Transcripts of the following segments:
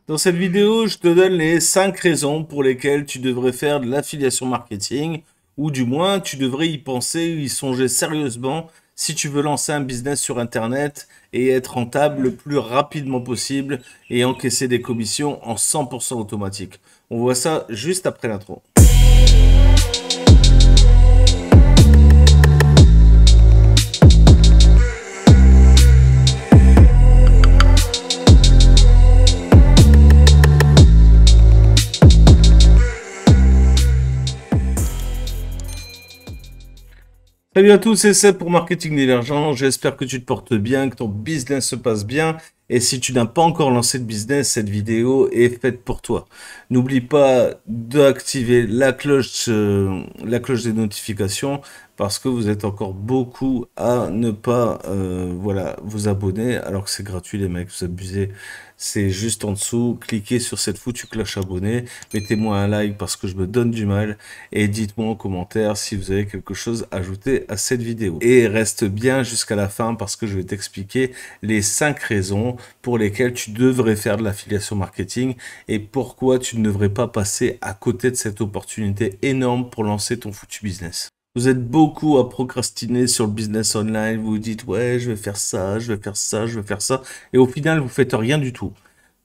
Dans cette vidéo, je te donne les 5 raisons pour lesquelles tu devrais faire de l'affiliation marketing, ou du moins tu devrais y penser, y songer sérieusement si tu veux lancer un business sur Internet et être rentable le plus rapidement possible et encaisser des commissions en 100% automatique. On voit ça juste après l'intro. Salut à tous, c'est Seb pour Marketing Divergent. J'espère que tu te portes bien, que ton business se passe bien. Et si tu n'as pas encore lancé de business, cette vidéo est faite pour toi. N'oublie pas d'activer la cloche des notifications parce que vous êtes encore beaucoup à ne pas vous abonner alors que c'est gratuit les mecs, vous abusez. C'est juste en dessous, cliquez sur cette foutue cloche abonné, mettez-moi un like parce que je me donne du mal et dites-moi en commentaire si vous avez quelque chose à ajouter à cette vidéo. Et reste bien jusqu'à la fin parce que je vais t'expliquer les 5 raisons pour lesquelles tu devrais faire de l'affiliation marketing et pourquoi tu ne devrais pas passer à côté de cette opportunité énorme pour lancer ton foutu business. Vous êtes beaucoup à procrastiner sur le business online, vous vous dites ouais je vais faire ça, je vais faire ça, je vais faire ça et au final vous faites rien du tout.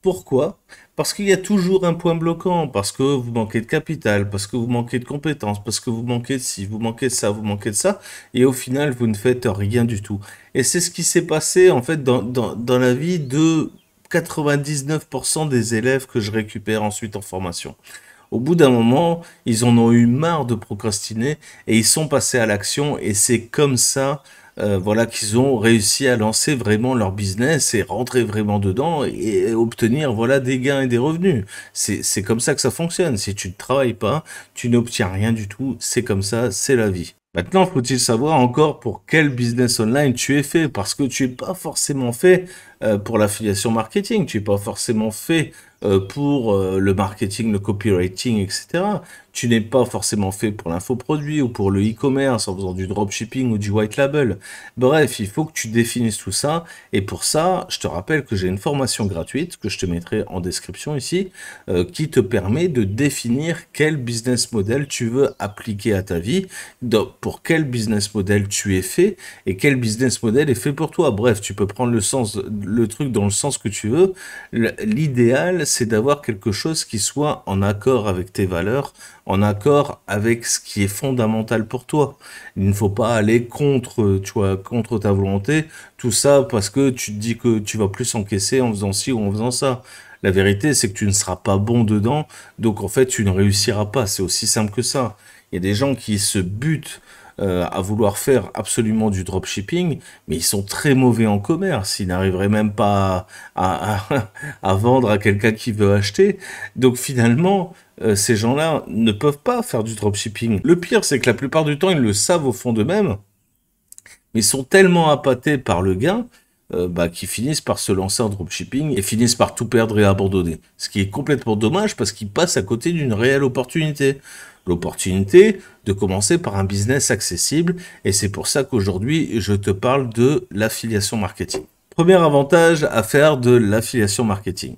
Pourquoi? Parce qu'il y a toujours un point bloquant, parce que vous manquez de capital, parce que vous manquez de compétences, parce que vous manquez de ci, vous manquez de ça, vous manquez de ça, et au final, vous ne faites rien du tout. Et c'est ce qui s'est passé, en fait, dans la vie de 99% des élèves que je récupère ensuite en formation. Au bout d'un moment, ils en ont eu marre de procrastiner et ils sont passés à l'action et c'est comme ça voilà, qu'ils ont réussi à lancer vraiment leur business et rentrer vraiment dedans et obtenir voilà, des gains et des revenus. C'est comme ça que ça fonctionne. Si tu ne travailles pas, tu n'obtiens rien du tout. C'est comme ça, c'est la vie. Maintenant, faut-il savoir encore pour quel business online tu es fait, parce que tu n'es pas forcément fait pour l'affiliation marketing, tu n'es pas forcément fait pour le marketing, le copywriting, etc. Tu n'es pas forcément fait pour l'infoproduit ou pour le e-commerce en faisant du dropshipping ou du white label. Bref, il faut que tu définisses tout ça. Et pour ça, je te rappelle que j'ai une formation gratuite que je te mettrai en description ici, qui te permet de définir quel business model tu veux appliquer à ta vie, pour quel business model tu es fait et quel business model est fait pour toi. Bref, tu peux prendre le truc dans le sens que tu veux. L'idéal, c'est d'avoir quelque chose qui soit en accord avec tes valeurs, en accord avec ce qui est fondamental pour toi. Il ne faut pas aller contre, tu vois, contre ta volonté, tout ça parce que tu te dis que tu vas plus encaisser en faisant ci ou en faisant ça. La vérité, c'est que tu ne seras pas bon dedans, donc en fait, tu ne réussiras pas. C'est aussi simple que ça. Il y a des gens qui se butent à vouloir faire absolument du dropshipping, mais ils sont très mauvais en commerce. Ils n'arriveraient même pas à vendre à quelqu'un qui veut acheter. Donc finalement, ces gens-là ne peuvent pas faire du dropshipping. Le pire, c'est que la plupart du temps, ils le savent au fond d'eux-mêmes, mais ils sont tellement appâtés par le gain qui finissent par se lancer en dropshipping et finissent par tout perdre et abandonner. Ce qui est complètement dommage parce qu'ils passent à côté d'une réelle opportunité. L'opportunité de commencer par un business accessible et c'est pour ça qu'aujourd'hui je te parle de l'affiliation marketing. Premier avantage à faire de l'affiliation marketing.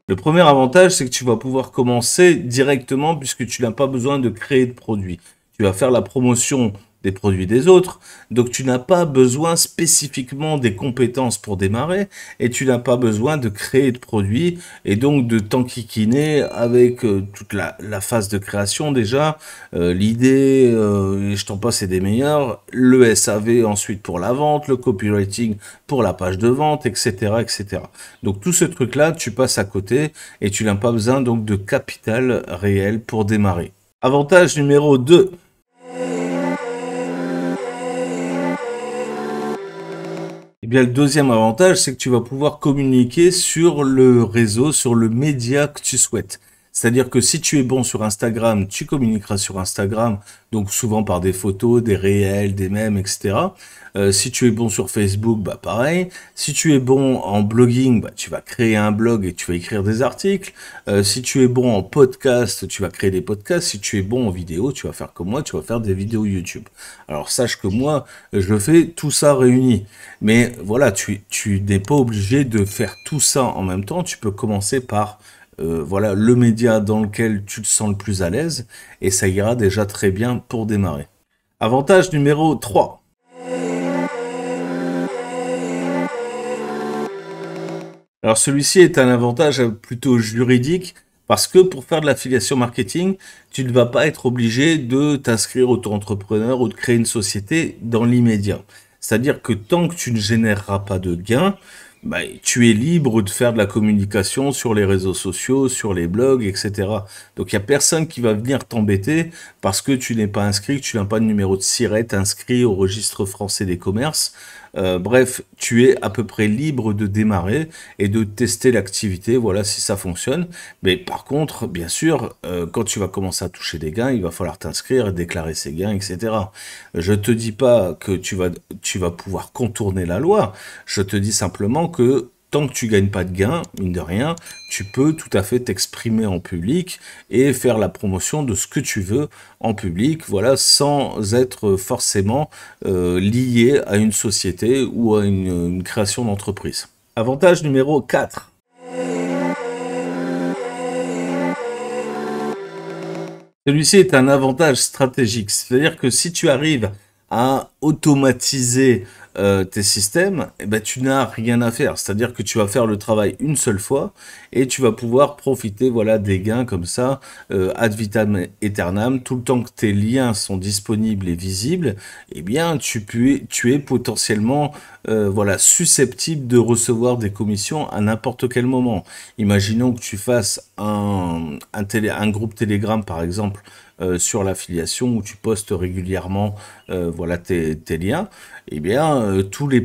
Le premier avantage, c'est que tu vas pouvoir commencer directement puisque tu n'as pas besoin de créer de produits. Tu vas faire la promotion des produits des autres, donc tu n'as pas besoin spécifiquement des compétences pour démarrer et tu n'as pas besoin de créer de produits et donc de t'enquiquiner avec toute la phase de création déjà, l'idée, et je t'en passe c'est des meilleurs, le SAV ensuite pour la vente, le copywriting pour la page de vente, etc. etc. Donc tout ce truc là, tu passes à côté et tu n'as pas besoin donc de capital réel pour démarrer. Avantage numéro 2. Eh bien, le deuxième avantage, c'est que tu vas pouvoir communiquer sur le réseau, sur le média que tu souhaites. C'est-à-dire que si tu es bon sur Instagram, tu communiqueras sur Instagram, donc souvent par des photos, des réels, des mèmes, etc. Si tu es bon sur Facebook, bah pareil. Si tu es bon en blogging, bah tu vas créer un blog et tu vas écrire des articles. Si tu es bon en podcast, tu vas créer des podcasts. Si tu es bon en vidéo, tu vas faire comme moi, tu vas faire des vidéos YouTube. Alors sache que moi, je fais tout ça réuni. Mais voilà, tu n'es pas obligé de faire tout ça en même temps. Tu peux commencer par voilà, le média dans lequel tu te sens le plus à l'aise et ça ira déjà très bien pour démarrer. Avantage numéro 3. Alors celui-ci est un avantage plutôt juridique parce que pour faire de l'affiliation marketing, tu ne vas pas être obligé de t'inscrire auto-entrepreneur ou de créer une société dans l'immédiat. C'est-à-dire que tant que tu ne généreras pas de gains, bah, tu es libre de faire de la communication sur les réseaux sociaux, sur les blogs, etc. Donc il n'y a personne qui va venir t'embêter parce que tu n'es pas inscrit, que tu n'as pas de numéro de SIRET inscrit au registre français des commerces. Bref, tu es à peu près libre de démarrer et de tester l'activité, voilà si ça fonctionne. Mais par contre, bien sûr, quand tu vas commencer à toucher des gains, il va falloir t'inscrire et déclarer ces gains, etc. Je te dis pas que tu vas pouvoir contourner la loi. Je te dis simplement que tant que tu gagnes pas de gains, mine de rien, tu peux tout à fait t'exprimer en public et faire la promotion de ce que tu veux en public, voilà, sans être forcément lié à une société ou à une création d'entreprise. Avantage numéro 4. Celui-ci est un avantage stratégique, c'est-à-dire que si tu arrives à automatiser tes systèmes, eh ben, tu n'as rien à faire. C'est-à-dire que tu vas faire le travail une seule fois et tu vas pouvoir profiter voilà, des gains comme ça, ad vitam aeternam. Tout le temps que tes liens sont disponibles et visibles, eh bien, tu es potentiellement voilà, susceptible de recevoir des commissions à n'importe quel moment. Imaginons que tu fasses un groupe Telegram, par exemple, sur l'affiliation où tu postes régulièrement voilà, tes liens, eh bien, toutes les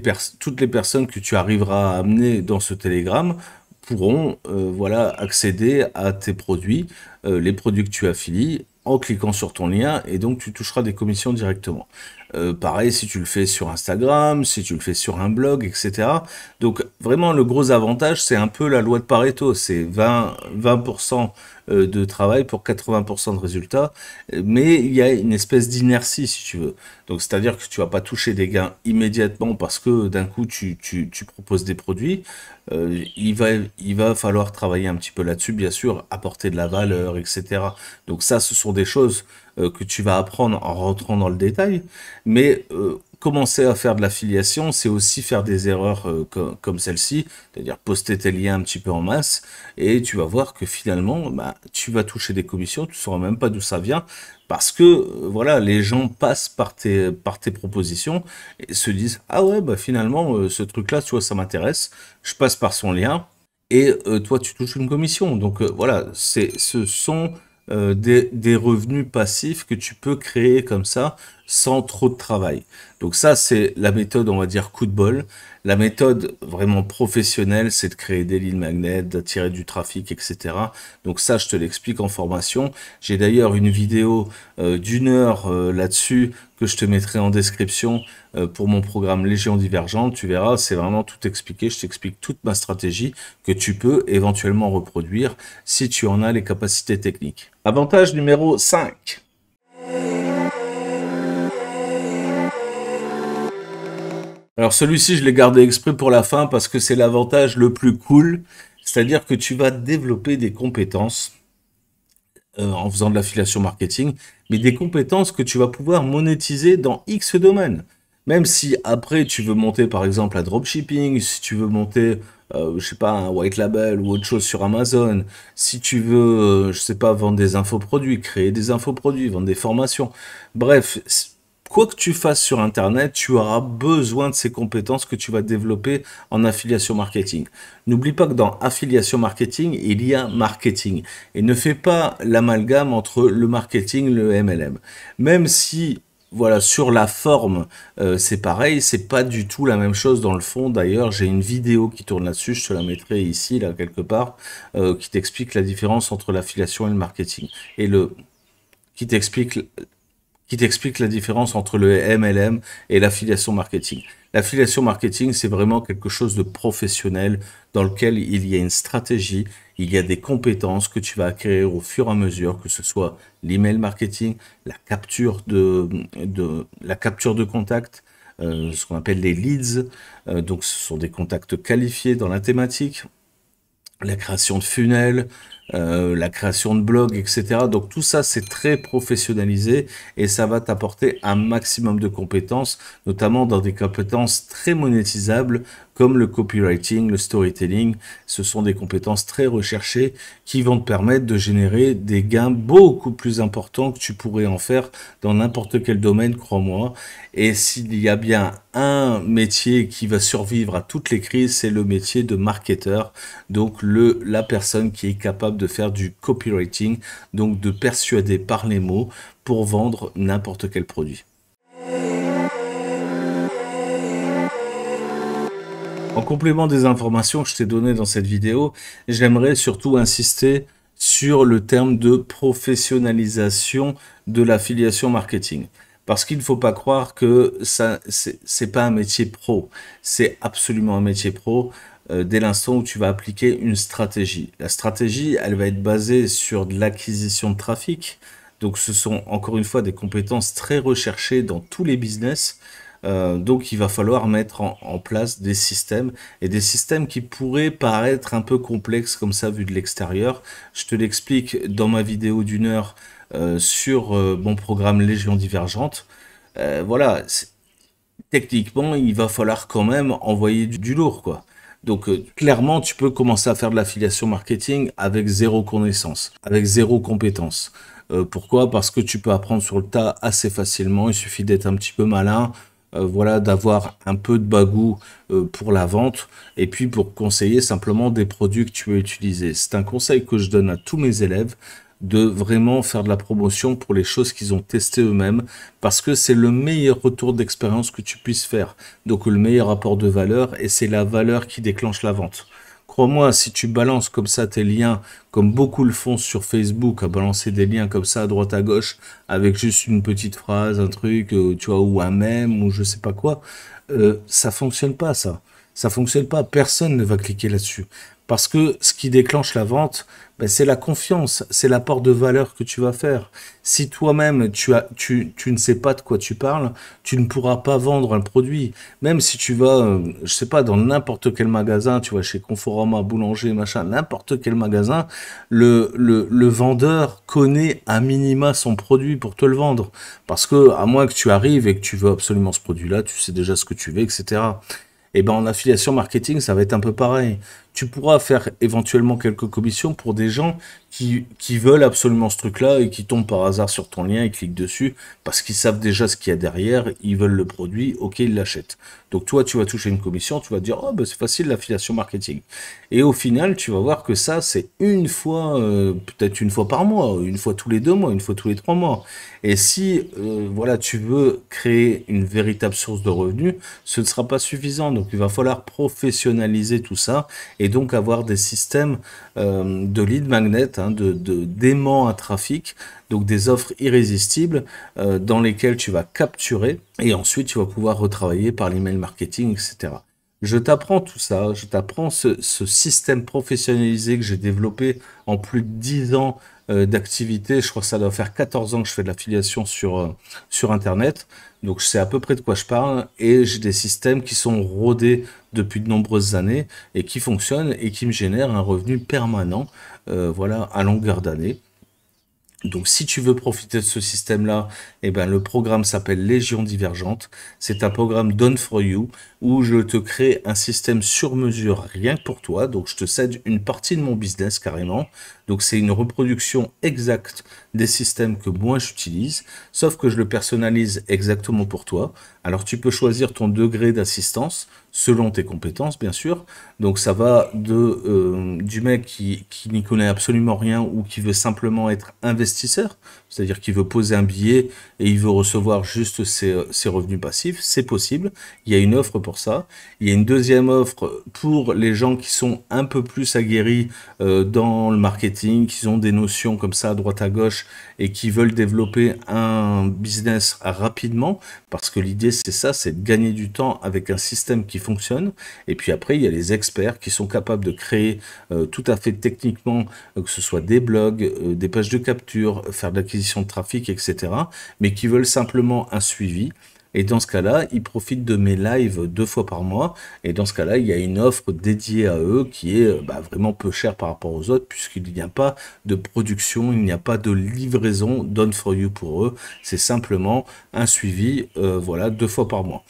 personnes que tu arriveras à amener dans ce Telegram pourront voilà, accéder à tes produits, les produits que tu affilies, en cliquant sur ton lien, et donc tu toucheras des commissions directement. Pareil si tu le fais sur Instagram, si tu le fais sur un blog, etc. Donc vraiment le gros avantage, c'est un peu la loi de Pareto, c'est 20% de travail pour 80% de résultats, mais il y a une espèce d'inertie si tu veux. Donc c'est-à-dire que tu vas pas toucher des gains immédiatement parce que d'un coup tu proposes des produits. Il va falloir travailler un petit peu là-dessus, bien sûr, apporter de la valeur, etc. Donc ça, ce sont des choses que tu vas apprendre en rentrant dans le détail. Mais commencer à faire de l'affiliation, c'est aussi faire des erreurs comme celle-ci, c'est-à-dire poster tes liens un petit peu en masse, et tu vas voir que finalement, bah, tu vas toucher des commissions, tu ne sauras même pas d'où ça vient, parce que voilà, les gens passent par tes propositions et se disent ah ouais bah finalement ce truc-là, tu vois, ça m'intéresse, je passe par son lien et toi tu touches une commission. Donc voilà, ce sont des revenus passifs que tu peux créer comme ça sans trop de travail. Donc ça, c'est la méthode, on va dire, coup de bol. La méthode vraiment professionnelle, c'est de créer des lignes magnètes, d'attirer du trafic, etc. Donc ça, je te l'explique en formation. J'ai d'ailleurs une vidéo d'1 heure là-dessus que je te mettrai en description pour mon programme Légion Divergente. Tu verras, c'est vraiment tout expliqué. Je t'explique toute ma stratégie que tu peux éventuellement reproduire si tu en as les capacités techniques. Avantage numéro 5. Alors celui-ci, je l'ai gardé exprès pour la fin parce que c'est l'avantage le plus cool. C'est-à-dire que tu vas développer des compétences en faisant de l'affiliation marketing, mais des compétences que tu vas pouvoir monétiser dans X domaines. Même si après tu veux monter par exemple un dropshipping, si tu veux monter, je sais pas, un white label ou autre chose sur Amazon, si tu veux, je sais pas, vendre des infoproduits, créer des infoproduits, vendre des formations. Bref, quoi que tu fasses sur Internet, tu auras besoin de ces compétences que tu vas développer en affiliation marketing. N'oublie pas que dans affiliation marketing, il y a marketing. Et ne fais pas l'amalgame entre le marketing et le MLM. Même si voilà, sur la forme, c'est pareil, c'est pas du tout la même chose dans le fond. D'ailleurs, j'ai une vidéo qui tourne là-dessus, je te la mettrai ici, là, quelque part, qui t'explique la différence entre l'affiliation et le marketing. Et qui t'explique qui t'explique la différence entre le MLM et l'affiliation marketing. L'affiliation marketing, c'est vraiment quelque chose de professionnel dans lequel il y a une stratégie, il y a des compétences que tu vas acquérir au fur et à mesure, que ce soit l'email marketing, la capture de contact, ce qu'on appelle les leads, donc ce sont des contacts qualifiés dans la thématique, la création de funnels, la création de blogs, etc. Donc tout ça, c'est très professionnalisé et ça va t'apporter un maximum de compétences, notamment dans des compétences très monétisables comme le copywriting, le storytelling. Ce sont des compétences très recherchées qui vont te permettre de générer des gains beaucoup plus importants que tu pourrais en faire dans n'importe quel domaine, crois-moi. Et s'il y a bien un métier qui va survivre à toutes les crises, c'est le métier de marketeur. Donc la personne qui est capable de faire du copywriting, donc de persuader par les mots pour vendre n'importe quel produit. En complément des informations que je t'ai données dans cette vidéo, j'aimerais surtout insister sur le terme de professionnalisation de l'affiliation marketing. Parce qu'il ne faut pas croire que ça, c'est pas un métier pro. C'est absolument un métier pro dès l'instant où tu vas appliquer une stratégie. La stratégie, elle va être basée sur de l'acquisition de trafic. Donc, ce sont encore une fois des compétences très recherchées dans tous les business. Donc il va falloir mettre en place des systèmes et des systèmes qui pourraient paraître un peu complexes comme ça vu de l'extérieur. Je te l'explique dans ma vidéo d'une heure sur mon programme Légion Divergente. Voilà, techniquement il va falloir quand même envoyer du lourd quoi. Donc clairement tu peux commencer à faire de l'affiliation marketing avec zéro connaissance, avec zéro compétence. Pourquoi? Parce que tu peux apprendre sur le tas assez facilement, il suffit d'être un petit peu malin, voilà, d'avoir un peu de bagou pour la vente et puis pour conseiller simplement des produits que tu veux utiliser. C'est un conseil que je donne à tous mes élèves de vraiment faire de la promotion pour les choses qu'ils ont testées eux-mêmes parce que c'est le meilleur retour d'expérience que tu puisses faire. Donc le meilleur apport de valeur et c'est la valeur qui déclenche la vente. Crois-moi, si tu balances comme ça tes liens, comme beaucoup le font sur Facebook, à balancer des liens comme ça à droite à gauche, avec juste une petite phrase, un truc, tu vois, ou un mème, ou je sais pas quoi, ça fonctionne pas, ça. Ça fonctionne pas. Personne ne va cliquer là-dessus. Parce que ce qui déclenche la vente, ben, c'est la confiance, c'est l'apport de valeur que tu vas faire. Si toi-même tu ne sais pas de quoi tu parles, tu ne pourras pas vendre un produit. Même si tu vas, je sais pas, dans n'importe quel magasin, tu vas chez Conforama, Boulanger, machin, n'importe quel magasin, le vendeur connaît à minima son produit pour te le vendre. Parce que, à moins que tu arrives et que tu veux absolument ce produit-là, tu sais déjà ce que tu veux, etc. Et ben en affiliation marketing, ça va être un peu pareil. Tu pourras faire éventuellement quelques commissions pour des gens qui veulent absolument ce truc-là et qui tombent par hasard sur ton lien et cliquent dessus parce qu'ils savent déjà ce qu'il y a derrière, ils veulent le produit, ok, ils l'achètent. Donc toi, tu vas toucher une commission, tu vas te dire, oh ben c'est facile l'affiliation marketing. Et au final, tu vas voir que ça, c'est une fois, peut-être une fois par mois, une fois tous les 2 mois, une fois tous les 3 mois. Et si voilà, tu veux créer une véritable source de revenus, ce ne sera pas suffisant. Donc il va falloir professionnaliser tout ça et donc avoir des systèmes de lead magnet, hein, d'aimants à trafic, donc des offres irrésistibles dans lesquelles tu vas capturer et ensuite tu vas pouvoir retravailler par l'email marketing, etc. Je t'apprends tout ça, je t'apprends ce système professionnalisé que j'ai développé en plus de 10 ans d'activité. Je crois que ça doit faire 14 ans que je fais de l'affiliation sur Internet. Donc je sais à peu près de quoi je parle et j'ai des systèmes qui sont rodés depuis de nombreuses années et qui fonctionnent et qui me génèrent un revenu permanent, voilà, à longueur d'année. Donc, si tu veux profiter de ce système-là, eh ben, le programme s'appelle Légion Divergente. C'est un programme Done for You où je te crée un système sur mesure rien que pour toi. Donc, je te cède une partie de mon business carrément. Donc c'est une reproduction exacte des systèmes que moi j'utilise, sauf que je le personnalise exactement pour toi. Alors tu peux choisir ton degré d'assistance selon tes compétences, bien sûr. Donc ça va du mec qui n'y connaît absolument rien ou qui veut simplement être investisseur, c'est-à-dire qu'il veut poser un billet et il veut recevoir juste ses revenus passifs. C'est possible, il y a une offre pour ça. Il y a une deuxième offre pour les gens qui sont un peu plus aguerris dans le marketing, qui ont des notions comme ça à droite à gauche et qui veulent développer un business rapidement, parce que l'idée c'est ça, c'est de gagner du temps avec un système qui fonctionne. Et puis après, il y a les experts qui sont capables de créer tout à fait techniquement, que ce soit des blogs, des pages de capture, faire de l'acquisition de trafic, etc., mais qui veulent simplement un suivi. Et dans ce cas-là, ils profitent de mes lives 2 fois par mois. Et dans ce cas-là, il y a une offre dédiée à eux qui est vraiment peu chère par rapport aux autres, puisqu'il n'y a pas de production, il n'y a pas de livraison done for you pour eux. C'est simplement un suivi, voilà, 2 fois par mois.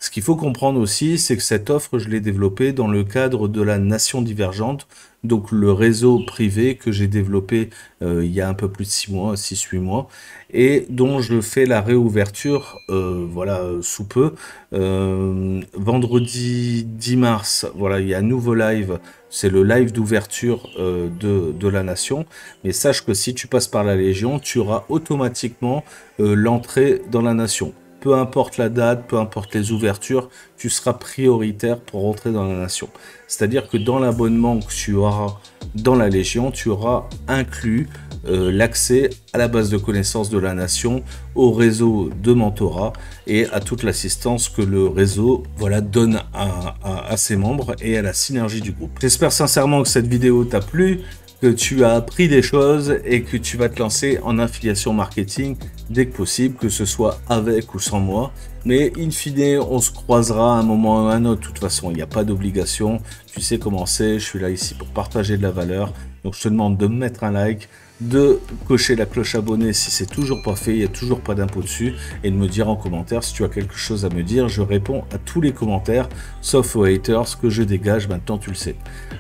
Ce qu'il faut comprendre aussi, c'est que cette offre, je l'ai développée dans le cadre de la Nation Divergente, donc le réseau privé que j'ai développé il y a un peu plus de 6 mois, 6-8 mois, et dont je fais la réouverture, voilà, sous peu. Vendredi 10 mars, voilà, il y a un nouveau live, c'est le live d'ouverture de la Nation, mais sache que si tu passes par la Légion, tu auras automatiquement l'entrée dans la Nation. Peu importe la date, peu importe les ouvertures, tu seras prioritaire pour rentrer dans la Nation. C'est-à-dire que dans l'abonnement que tu auras dans la Légion, tu auras inclus l'accès à la base de connaissances de la Nation, au réseau de mentorat et à toute l'assistance que le réseau, voilà, donne à ses membres et à la synergie du groupe. J'espère sincèrement que cette vidéo t'a plu, que tu as appris des choses et que tu vas te lancer en affiliation marketing dès que possible, que ce soit avec ou sans moi. Mais in fine, on se croisera à un moment ou à un autre. De toute façon, il n'y a pas d'obligation. Tu sais comment c'est, je suis là ici pour partager de la valeur. Donc je te demande de me mettre un like, de cocher la cloche abonnée si c'est toujours pas fait, il n'y a toujours pas d'impôt dessus, et de me dire en commentaire si tu as quelque chose à me dire. Je réponds à tous les commentaires, sauf aux haters que je dégage, maintenant tu le sais.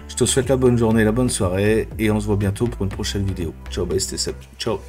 Je te souhaite la bonne journée, la bonne soirée, et on se voit bientôt pour une prochaine vidéo. Ciao, bye, c'était Seb. Ciao.